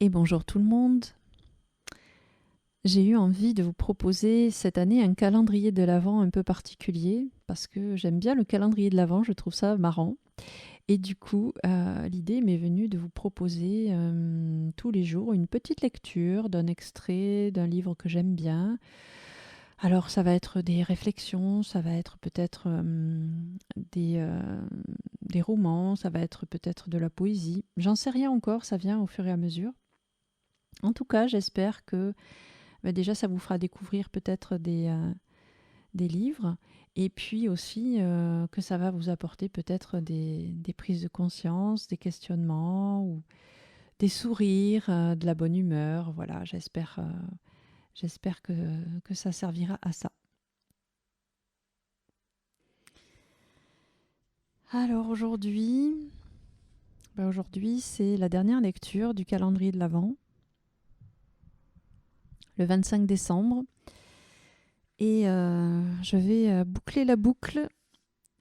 Et bonjour tout le monde. J'ai eu envie de vous proposer cette année un calendrier de l'Avent un peu particulier parce que j'aime bien le calendrier de l'Avent, je trouve ça marrant. Et du coup, l'idée m'est venue de vous proposer tous les jours une petite lecture d'un extrait d'un livre que j'aime bien. Alors ça va être des réflexions, ça va être peut-être des romans, ça va être peut-être de la poésie. J'en sais rien encore, ça vient au fur et à mesure. En tout cas, j'espère que déjà, ça vous fera découvrir peut-être des livres et puis aussi que ça va vous apporter peut-être des prises de conscience, des questionnements ou des sourires, de la bonne humeur. Voilà, j'espère que ça servira à ça. Alors aujourd'hui, c'est la dernière lecture du calendrier de l'Avent, le 25 décembre. Et je vais boucler la boucle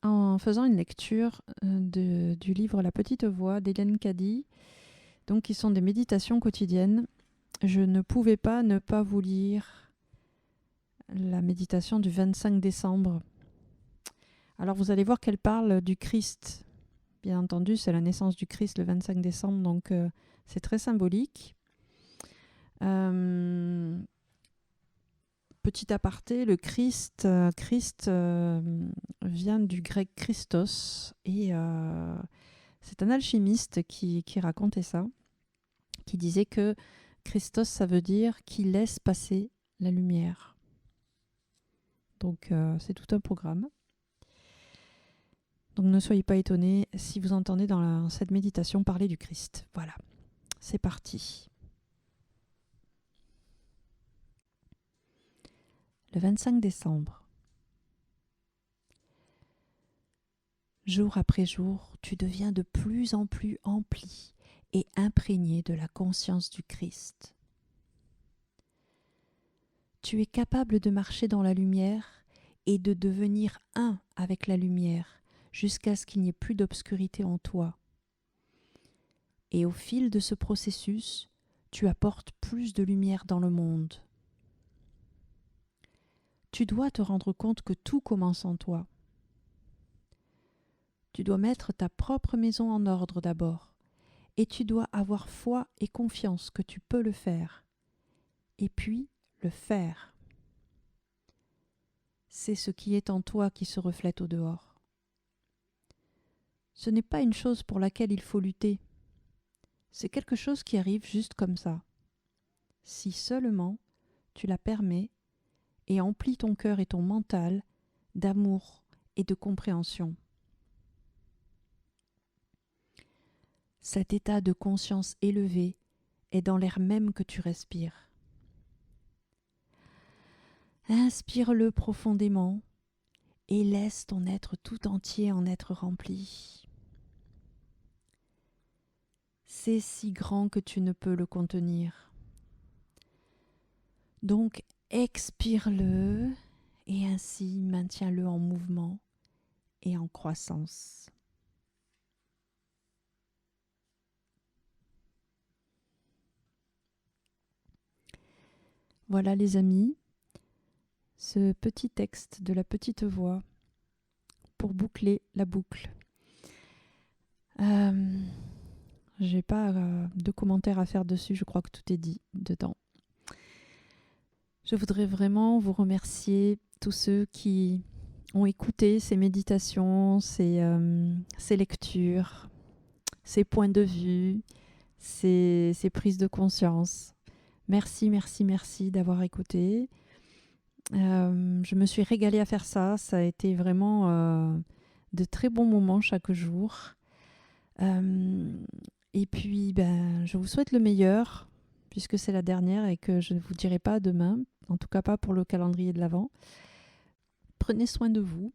en faisant une lecture du livre La Petite Voix d'Éliane Cady, donc qui sont des méditations quotidiennes. Je ne pouvais pas ne pas vous lire la méditation du 25 décembre. Alors vous allez voir qu'elle parle du Christ. Bien entendu, c'est la naissance du Christ le 25 décembre, donc c'est très symbolique. Petit aparté, le Christ, vient du grec Christos et c'est un alchimiste qui racontait ça, qui disait que Christos, ça veut dire qui laisse passer la lumière. Donc c'est tout un programme. Donc ne soyez pas étonnés si vous entendez dans cette méditation parler du Christ. Voilà, c'est parti. Le 25 décembre. Jour après jour, tu deviens de plus en plus empli et imprégné de la conscience du Christ. Tu es capable de marcher dans la lumière et de devenir un avec la lumière jusqu'à ce qu'il n'y ait plus d'obscurité en toi. Et au fil de ce processus, tu apportes plus de lumière dans le monde. Tu dois te rendre compte que tout commence en toi. Tu dois mettre ta propre maison en ordre d'abord, et tu dois avoir foi et confiance que tu peux le faire, et puis le faire. C'est ce qui est en toi qui se reflète au dehors. Ce n'est pas une chose pour laquelle il faut lutter. C'est quelque chose qui arrive juste comme ça. Si seulement tu la permets et emplis ton cœur et ton mental d'amour et de compréhension. Cet état de conscience élevée est dans l'air même que tu respires. Inspire-le profondément et laisse ton être tout entier en être rempli. C'est si grand que tu ne peux le contenir. Donc expire-le et ainsi maintiens-le en mouvement et en croissance. Voilà les amis, ce petit texte de la petite voix pour boucler la boucle. J'ai pas de commentaires à faire dessus, je crois que tout est dit dedans. Je voudrais vraiment vous remercier tous ceux qui ont écouté ces méditations, ces lectures, ces points de vue, ces prises de conscience. Merci, merci, merci d'avoir écouté. Je me suis régalée à faire ça. Ça a été vraiment de très bons moments chaque jour. Et puis, je vous souhaite le meilleur, puisque c'est la dernière et que je ne vous dirai pas demain, en tout cas pas pour le calendrier de l'Avent. Prenez soin de vous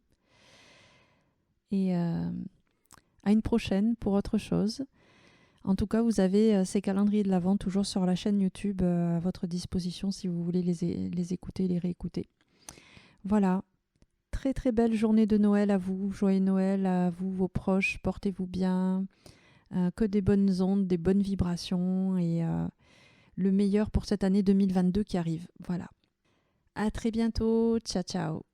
et à une prochaine pour autre chose. En tout cas, vous avez ces calendriers de l'Avent toujours sur la chaîne YouTube à votre disposition si vous voulez les écouter, les réécouter. Voilà, très très belle journée de Noël à vous, joyeux Noël à vous, vos proches, portez-vous bien, que des bonnes ondes, des bonnes vibrations et le meilleur pour cette année 2022 qui arrive. Voilà. À très bientôt. Ciao, ciao.